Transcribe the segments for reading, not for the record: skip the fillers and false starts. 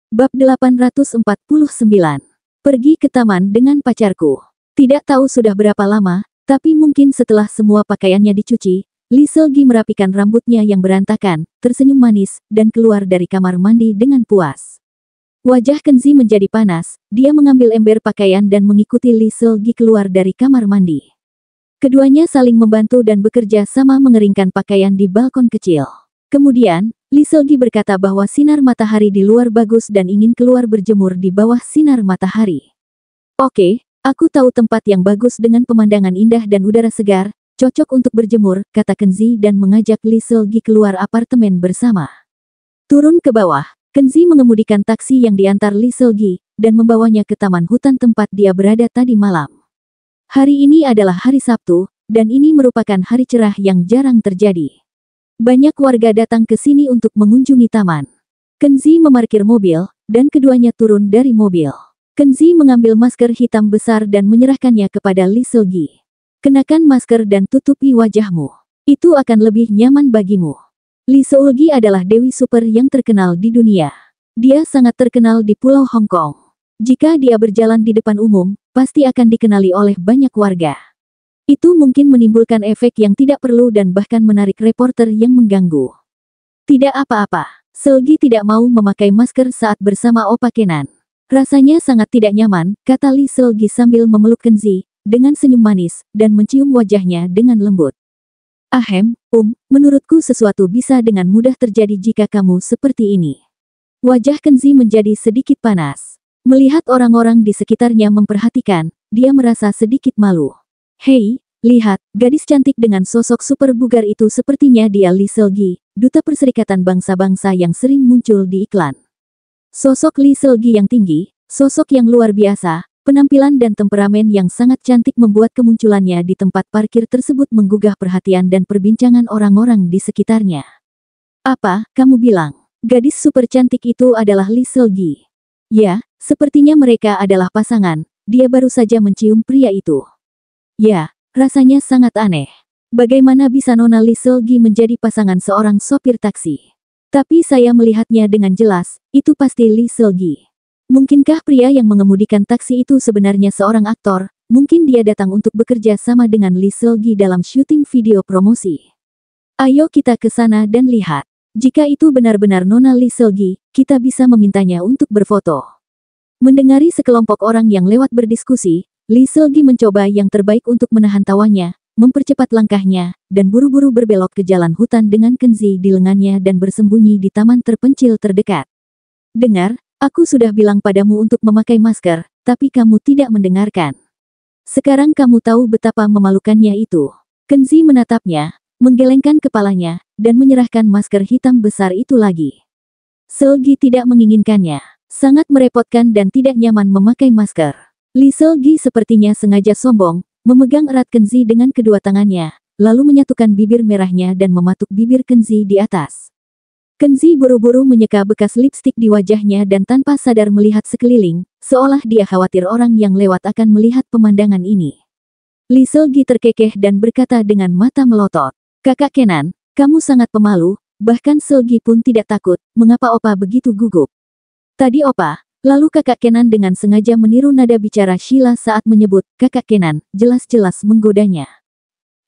Bab 849. Pergi ke taman dengan pacarku. Tidak tahu sudah berapa lama, tapi mungkin setelah semua pakaiannya dicuci, Lee Seolgi merapikan rambutnya yang berantakan, tersenyum manis, dan keluar dari kamar mandi dengan puas. Wajah Kenzi menjadi panas, dia mengambil ember pakaian dan mengikuti Lee Seolgi keluar dari kamar mandi. Keduanya saling membantu dan bekerja sama mengeringkan pakaian di balkon kecil. Kemudian, Lee Seolgi berkata bahwa sinar matahari di luar bagus dan ingin keluar berjemur di bawah sinar matahari. Oke, aku tahu tempat yang bagus dengan pemandangan indah dan udara segar, cocok untuk berjemur, kata Kenzi dan mengajak Lee Seolgi keluar apartemen bersama. Turun ke bawah, Kenzi mengemudikan taksi yang diantar Lee Seolgi, dan membawanya ke taman hutan tempat dia berada tadi malam. Hari ini adalah hari Sabtu, dan ini merupakan hari cerah yang jarang terjadi. Banyak warga datang ke sini untuk mengunjungi taman. Kenzi memarkir mobil, dan keduanya turun dari mobil. Kenzi mengambil masker hitam besar dan menyerahkannya kepada Lee Seolgi. Kenakan masker dan tutupi wajahmu. Itu akan lebih nyaman bagimu. Lee Seolgi adalah dewi super yang terkenal di dunia. Dia sangat terkenal di Pulau Hong Kong. Jika dia berjalan di depan umum, pasti akan dikenali oleh banyak warga. Itu mungkin menimbulkan efek yang tidak perlu dan bahkan menarik reporter yang mengganggu. Tidak apa-apa, Seolgi tidak mau memakai masker saat bersama Opa Kenan. Rasanya sangat tidak nyaman, kata Lee Seolgi sambil memeluk Kenzi, dengan senyum manis, dan mencium wajahnya dengan lembut. Ahem, menurutku sesuatu bisa dengan mudah terjadi jika kamu seperti ini. Wajah Kenzi menjadi sedikit panas. Melihat orang-orang di sekitarnya memperhatikan, dia merasa sedikit malu. Hei, lihat, gadis cantik dengan sosok super bugar itu sepertinya dia Lee Seolgi, duta Perserikatan Bangsa-Bangsa yang sering muncul di iklan. Sosok Lee Seolgi yang tinggi, sosok yang luar biasa, penampilan dan temperamen yang sangat cantik membuat kemunculannya di tempat parkir tersebut menggugah perhatian dan perbincangan orang-orang di sekitarnya. Apa, kamu bilang, gadis super cantik itu adalah Lee Seolgi? Ya, sepertinya mereka adalah pasangan, dia baru saja mencium pria itu. Ya, rasanya sangat aneh. Bagaimana bisa Nona Lee Seolgi menjadi pasangan seorang sopir taksi? Tapi saya melihatnya dengan jelas, itu pasti Lee Seolgi. Mungkinkah pria yang mengemudikan taksi itu sebenarnya seorang aktor? Mungkin dia datang untuk bekerja sama dengan Lee Seolgi dalam syuting video promosi. Ayo kita ke sana dan lihat. Jika itu benar-benar Nona Lee Seolgi, kita bisa memintanya untuk berfoto. Mendengar sekelompok orang yang lewat berdiskusi, Lee Seolgi mencoba yang terbaik untuk menahan tawanya, mempercepat langkahnya, dan buru-buru berbelok ke jalan hutan dengan Kenzi di lengannya dan bersembunyi di taman terpencil terdekat. Dengar, aku sudah bilang padamu untuk memakai masker, tapi kamu tidak mendengarkan. Sekarang kamu tahu betapa memalukannya itu. Kenzi menatapnya, menggelengkan kepalanya, dan menyerahkan masker hitam besar itu lagi. Seolgi tidak menginginkannya. Sangat merepotkan dan tidak nyaman memakai masker. Lee Seolgi sepertinya sengaja sombong, memegang erat Kenzi dengan kedua tangannya, lalu menyatukan bibir merahnya dan mematuk bibir Kenzi di atas. Kenzi buru-buru menyeka bekas lipstik di wajahnya dan tanpa sadar melihat sekeliling, seolah dia khawatir orang yang lewat akan melihat pemandangan ini. Lee Seolgi terkekeh dan berkata dengan mata melotot, "Kakak Kenan, kamu sangat pemalu," bahkan Seolgi pun tidak takut, mengapa Opa begitu gugup. Tadi Opa, lalu kakak Kenan dengan sengaja meniru nada bicara Sheila saat menyebut kakak Kenan, jelas-jelas menggodanya.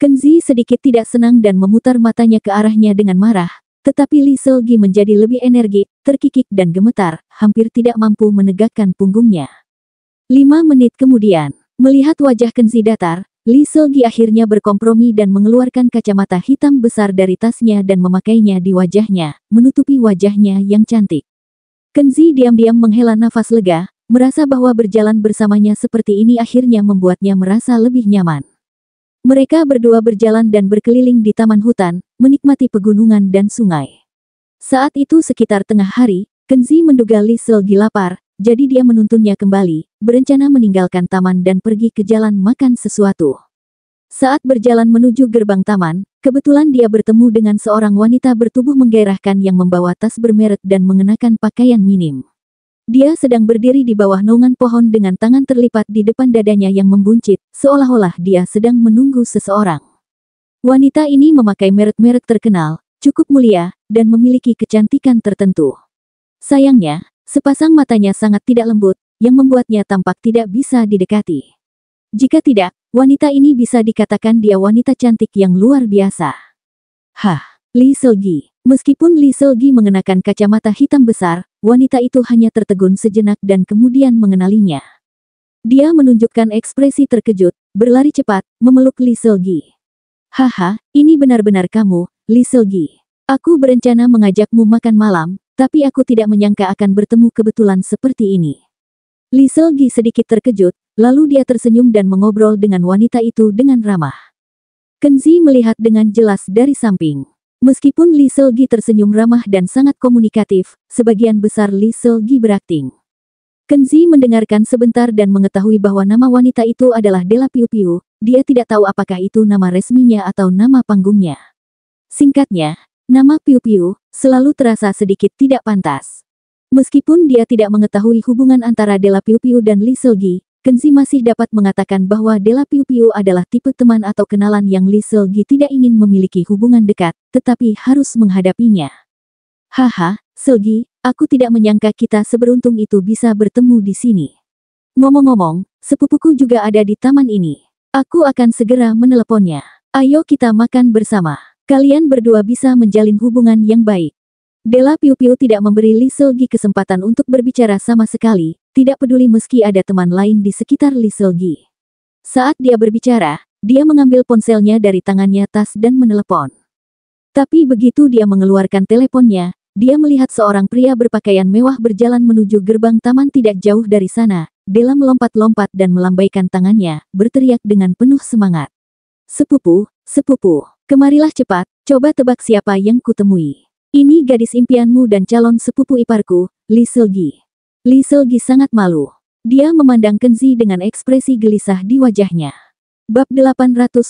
Kenzi sedikit tidak senang dan memutar matanya ke arahnya dengan marah, tetapi Lee Seolgi menjadi lebih energik, terkikik dan gemetar, hampir tidak mampu menegakkan punggungnya. 5 menit kemudian, melihat wajah Kenzi datar, Lee Seolgi akhirnya berkompromi dan mengeluarkan kacamata hitam besar dari tasnya dan memakainya di wajahnya, menutupi wajahnya yang cantik. Kenzi diam-diam menghela nafas lega, merasa bahwa berjalan bersamanya seperti ini akhirnya membuatnya merasa lebih nyaman. Mereka berdua berjalan dan berkeliling di taman hutan, menikmati pegunungan dan sungai. Saat itu sekitar tengah hari, Kenzi menduga Lee Seolgi lapar, jadi dia menuntunnya kembali, berencana meninggalkan taman dan pergi ke jalan makan sesuatu. Saat berjalan menuju gerbang taman, kebetulan dia bertemu dengan seorang wanita bertubuh menggairahkan yang membawa tas bermerek dan mengenakan pakaian minim. Dia sedang berdiri di bawah naungan pohon dengan tangan terlipat di depan dadanya yang membuncit, seolah-olah dia sedang menunggu seseorang. Wanita ini memakai merek-merek terkenal, cukup mulia, dan memiliki kecantikan tertentu. Sayangnya, Sepasang matanya sangat tidak lembut, yang membuatnya tampak tidak bisa didekati. Jika tidak, wanita ini bisa dikatakan dia wanita cantik yang luar biasa. Hah, Li Selgi. Meskipun Li Selgi mengenakan kacamata hitam besar, wanita itu hanya tertegun sejenak dan kemudian mengenalinya. Dia menunjukkan ekspresi terkejut, berlari cepat, memeluk Li Selgi. Haha, ini benar-benar kamu, Li Selgi. Aku berencana mengajakmu makan malam, tapi aku tidak menyangka akan bertemu kebetulan seperti ini. Li Selgi sedikit terkejut, lalu dia tersenyum dan mengobrol dengan wanita itu dengan ramah. Kenzi melihat dengan jelas dari samping. Meskipun Li Selgi tersenyum ramah dan sangat komunikatif, sebagian besar Li Selgi berakting. Kenzi mendengarkan sebentar dan mengetahui bahwa nama wanita itu adalah Dela Piu Piu. Dia tidak tahu apakah itu nama resminya atau nama panggungnya. Singkatnya, nama Piu Piu selalu terasa sedikit tidak pantas. Meskipun dia tidak mengetahui hubungan antara Dela Piu Piu dan Li Selgi, Kenzi masih dapat mengatakan bahwa Dela Piu Piu adalah tipe teman atau kenalan yang Li Selgi tidak ingin memiliki hubungan dekat, tetapi harus menghadapinya. Haha, Selgi, aku tidak menyangka kita seberuntung itu bisa bertemu di sini. Ngomong-ngomong, sepupuku juga ada di taman ini. Aku akan segera meneleponnya. Ayo kita makan bersama. Kalian berdua bisa menjalin hubungan yang baik. Dela Piu Piu tidak memberi Li Selgi kesempatan untuk berbicara sama sekali, tidak peduli meski ada teman lain di sekitar Li Selgi. Saat dia berbicara, dia mengambil ponselnya dari tangannya tas dan menelepon. Tapi begitu dia mengeluarkan teleponnya, dia melihat seorang pria berpakaian mewah berjalan menuju gerbang taman tidak jauh dari sana. Dela melompat-lompat dan melambaikan tangannya, berteriak dengan penuh semangat. Sepupu, sepupu, kemarilah cepat, coba tebak siapa yang kutemui. Ini gadis impianmu dan calon sepupu iparku, Li Selgi. Li Selgi sangat malu. Dia memandang Kenzi dengan ekspresi gelisah di wajahnya. Bab 850.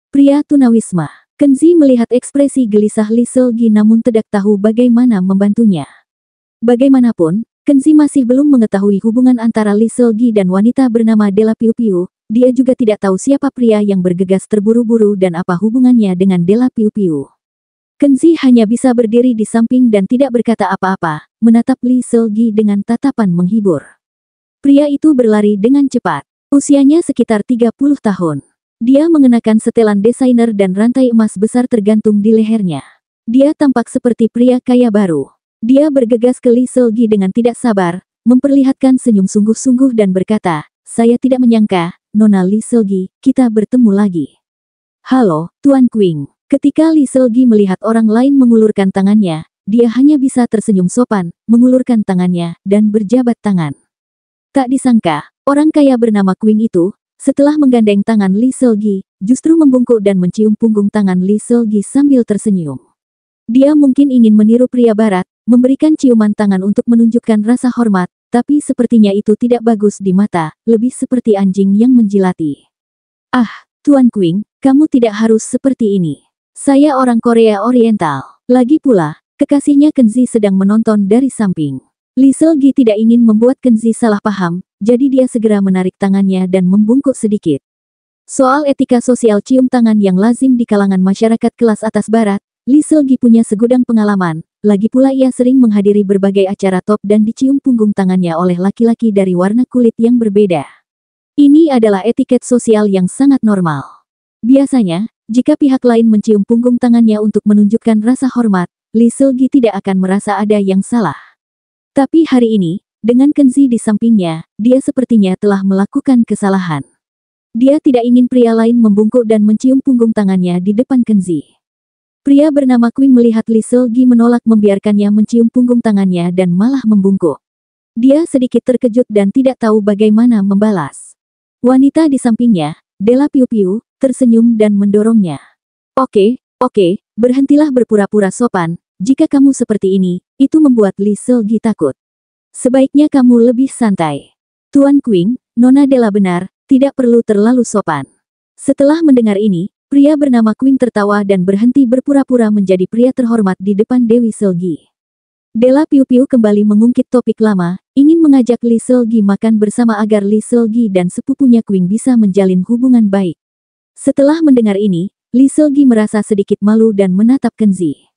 Pria tunawisma. Kenzi melihat ekspresi gelisah Li Selgi namun tidak tahu bagaimana membantunya. Bagaimanapun, Kenzi masih belum mengetahui hubungan antara Li Selgi dan wanita bernama Dela Piu Piu. Dia juga tidak tahu siapa pria yang bergegas terburu-buru dan apa hubungannya dengan Dela Piu Piu. Kenzi hanya bisa berdiri di samping dan tidak berkata apa-apa, menatap Li Selgi dengan tatapan menghibur. Pria itu berlari dengan cepat. Usianya sekitar 30 tahun. Dia mengenakan setelan desainer dan rantai emas besar tergantung di lehernya. Dia tampak seperti pria kaya baru. Dia bergegas ke Li Selgi dengan tidak sabar, memperlihatkan senyum sungguh-sungguh dan berkata, "Saya tidak menyangka, Nona Li Selgi, kita bertemu lagi." "Halo, Tuan Qing." Ketika Li Selgi melihat orang lain mengulurkan tangannya, dia hanya bisa tersenyum sopan, mengulurkan tangannya, dan berjabat tangan. Tak disangka, orang kaya bernama Qing itu, setelah menggandeng tangan Li Selgi, justru membungkuk dan mencium punggung tangan Li Selgi sambil tersenyum. Dia mungkin ingin meniru pria barat, memberikan ciuman tangan untuk menunjukkan rasa hormat, tapi sepertinya itu tidak bagus di mata, lebih seperti anjing yang menjilati. "Ah, Tuan Qing, kamu tidak harus seperti ini. Saya orang Korea Oriental." Lagi pula, kekasihnya Kenzi sedang menonton dari samping. Li Selgi tidak ingin membuat Kenzi salah paham, jadi dia segera menarik tangannya dan membungkuk sedikit. Soal etika sosial cium tangan yang lazim di kalangan masyarakat kelas atas barat, Li Selgi punya segudang pengalaman, lagi pula ia sering menghadiri berbagai acara top dan dicium punggung tangannya oleh laki-laki dari warna kulit yang berbeda. Ini adalah etiket sosial yang sangat normal. Biasanya, jika pihak lain mencium punggung tangannya untuk menunjukkan rasa hormat, Li Selgi tidak akan merasa ada yang salah. Tapi hari ini, dengan Kenzi di sampingnya, dia sepertinya telah melakukan kesalahan. Dia tidak ingin pria lain membungkuk dan mencium punggung tangannya di depan Kenzi. Pria bernama Qing melihat Li Selgi menolak membiarkannya mencium punggung tangannya dan malah membungkuk. Dia sedikit terkejut dan tidak tahu bagaimana membalas. Wanita di sampingnya, Dela Piu Piu, tersenyum dan mendorongnya. Oke, berhentilah berpura-pura sopan, jika kamu seperti ini, itu membuat Li Selgi takut. Sebaiknya kamu lebih santai. Tuan Qing, Nona Dela benar, tidak perlu terlalu sopan. Setelah mendengar ini, pria bernama Qing tertawa dan berhenti berpura-pura menjadi pria terhormat di depan Dewi Selgi. Dela Piu Piu kembali mengungkit topik lama, ingin mengajak Li Selgi makan bersama agar Li Selgi dan sepupunya Qing bisa menjalin hubungan baik. Setelah mendengar ini, Li Selgi merasa sedikit malu dan menatap Kenzi.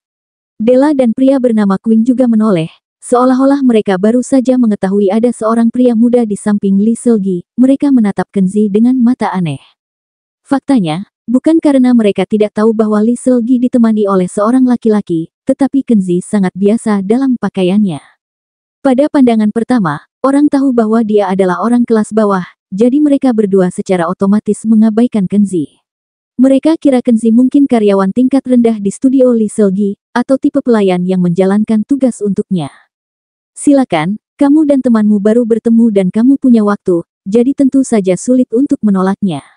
Dela dan pria bernama Qing juga menoleh, Seolah-olah mereka baru saja mengetahui ada seorang pria muda di samping Lee Seolgi, mereka menatap Kenzi dengan mata aneh. Faktanya, bukan karena mereka tidak tahu bahwa Lee Seolgi ditemani oleh seorang laki-laki, tetapi Kenzi sangat biasa dalam pakaiannya. Pada pandangan pertama, orang tahu bahwa dia adalah orang kelas bawah, jadi mereka berdua secara otomatis mengabaikan Kenzi. Mereka kira Kenzi mungkin karyawan tingkat rendah di studio Lee Seolgi, atau tipe pelayan yang menjalankan tugas untuknya. Silakan, kamu dan temanmu baru bertemu dan kamu punya waktu, jadi tentu saja sulit untuk menolaknya.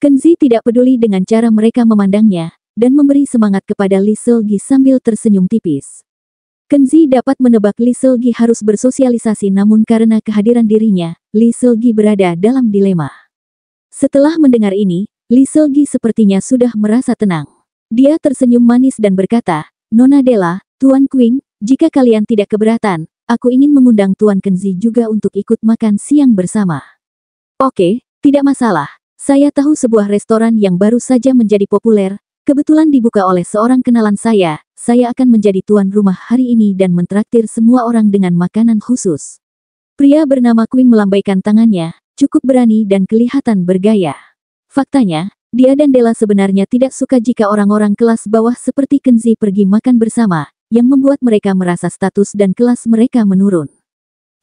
Kenzi tidak peduli dengan cara mereka memandangnya, dan memberi semangat kepada Lee Seolgi sambil tersenyum tipis. Kenzi dapat menebak Lee Seolgi harus bersosialisasi, namun karena kehadiran dirinya, Lee Seolgi berada dalam dilema. Setelah mendengar ini, Lee Seolgi sepertinya sudah merasa tenang. Dia tersenyum manis dan berkata, "Nona Della, Tuan Qing, jika kalian tidak keberatan, aku ingin mengundang Tuan Kenzi juga untuk ikut makan siang bersama." "Oke, tidak masalah. Saya tahu sebuah restoran yang baru saja menjadi populer, kebetulan dibuka oleh seorang kenalan saya. Saya akan menjadi tuan rumah hari ini dan mentraktir semua orang dengan makanan khusus." Pria bernama Qing melambaikan tangannya, cukup berani dan kelihatan bergaya. Faktanya, dia dan Della sebenarnya tidak suka jika orang-orang kelas bawah seperti Kenzi pergi makan bersama, yang membuat mereka merasa status dan kelas mereka menurun.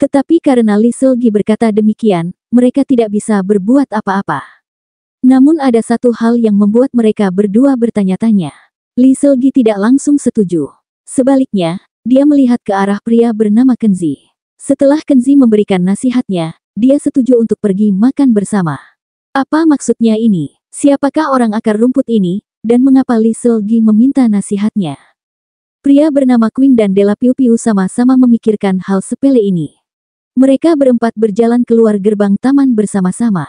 Tetapi karena Lee Seolgi berkata demikian, mereka tidak bisa berbuat apa-apa. Namun ada satu hal yang membuat mereka berdua bertanya-tanya. Lee Seolgi tidak langsung setuju. Sebaliknya, dia melihat ke arah pria bernama Kenzi. Setelah Kenzi memberikan nasihatnya, dia setuju untuk pergi makan bersama. Apa maksudnya ini? Siapakah orang akar rumput ini, dan mengapa Lee Seolgi meminta nasihatnya? Pria bernama Qing dan Della Piu Piu sama-sama memikirkan hal sepele ini. Mereka berempat berjalan keluar gerbang taman bersama-sama.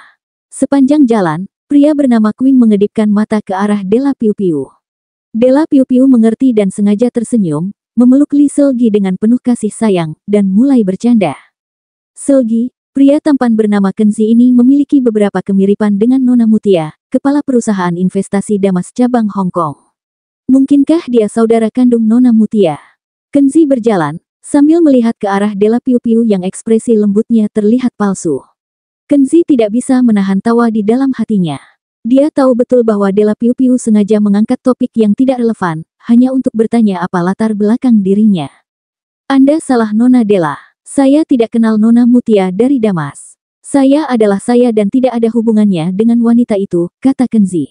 Sepanjang jalan, pria bernama Qing mengedipkan mata ke arah Della Piu Piu. Della Piu Piu mengerti dan sengaja tersenyum, memeluk Lee Seolgi dengan penuh kasih sayang, dan mulai bercanda. "Seolgi, pria tampan bernama Kenzi ini memiliki beberapa kemiripan dengan Nona Mutia, kepala perusahaan investasi Damas cabang Hong Kong. Mungkinkah dia saudara kandung Nona Mutia?" Kenzi berjalan, sambil melihat ke arah Della Piu Piu yang ekspresi lembutnya terlihat palsu. Kenzi tidak bisa menahan tawa di dalam hatinya. Dia tahu betul bahwa Della Piu Piu sengaja mengangkat topik yang tidak relevan, hanya untuk bertanya apa latar belakang dirinya. "Anda salah Nona Della. Saya tidak kenal Nona Mutia dari Damas. Saya adalah saya dan tidak ada hubungannya dengan wanita itu," kata Kenzi.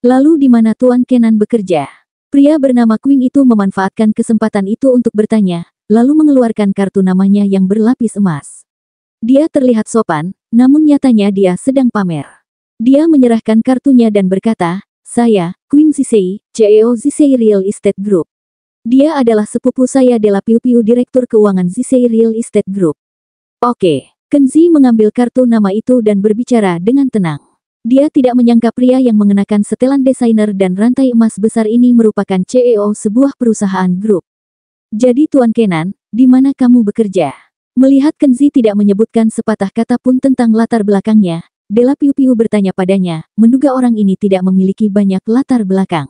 "Lalu di mana Tuan Kenan bekerja?" Pria bernama Qing itu memanfaatkan kesempatan itu untuk bertanya, lalu mengeluarkan kartu namanya yang berlapis emas. Dia terlihat sopan, namun nyatanya dia sedang pamer. Dia menyerahkan kartunya dan berkata, "Saya, Qing Zisei, CEO Zisei Real Estate Group. Dia adalah sepupu saya Della Piu Piu, Direktur Keuangan Zisei Real Estate Group." "Oke." Kenzi mengambil kartu nama itu dan berbicara dengan tenang. Dia tidak menyangka pria yang mengenakan setelan desainer dan rantai emas besar ini merupakan CEO sebuah perusahaan grup. "Jadi Tuan Kenan, di mana kamu bekerja?" Melihat Kenzi tidak menyebutkan sepatah kata pun tentang latar belakangnya, Della Piu Piu bertanya padanya, menduga orang ini tidak memiliki banyak latar belakang.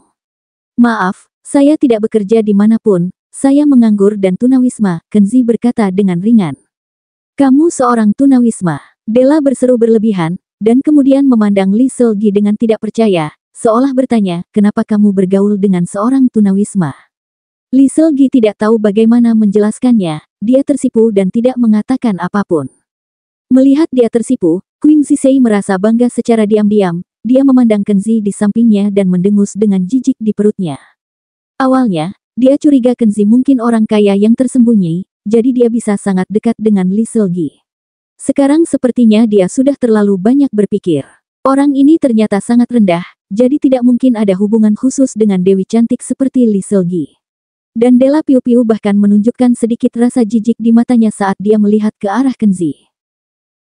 "Maaf, saya tidak bekerja di manapun, saya menganggur dan tunawisma," Kenzi berkata dengan ringan. "Kamu seorang tunawisma?" Della berseru berlebihan, dan kemudian memandang Lee Seolgi dengan tidak percaya, seolah bertanya, "Kenapa kamu bergaul dengan seorang tunawisma?" Lee Seolgi tidak tahu bagaimana menjelaskannya, dia tersipu dan tidak mengatakan apapun. Melihat dia tersipu, Qing Zisei merasa bangga secara diam-diam, dia memandang Kenzi di sampingnya dan mendengus dengan jijik di perutnya. Awalnya, dia curiga Kenzi mungkin orang kaya yang tersembunyi, jadi dia bisa sangat dekat dengan Lee Seolgi. Sekarang sepertinya dia sudah terlalu banyak berpikir. Orang ini ternyata sangat rendah, jadi tidak mungkin ada hubungan khusus dengan Dewi cantik seperti Lee Seolgi. Dan Della Piu Piu bahkan menunjukkan sedikit rasa jijik di matanya saat dia melihat ke arah Kenzi.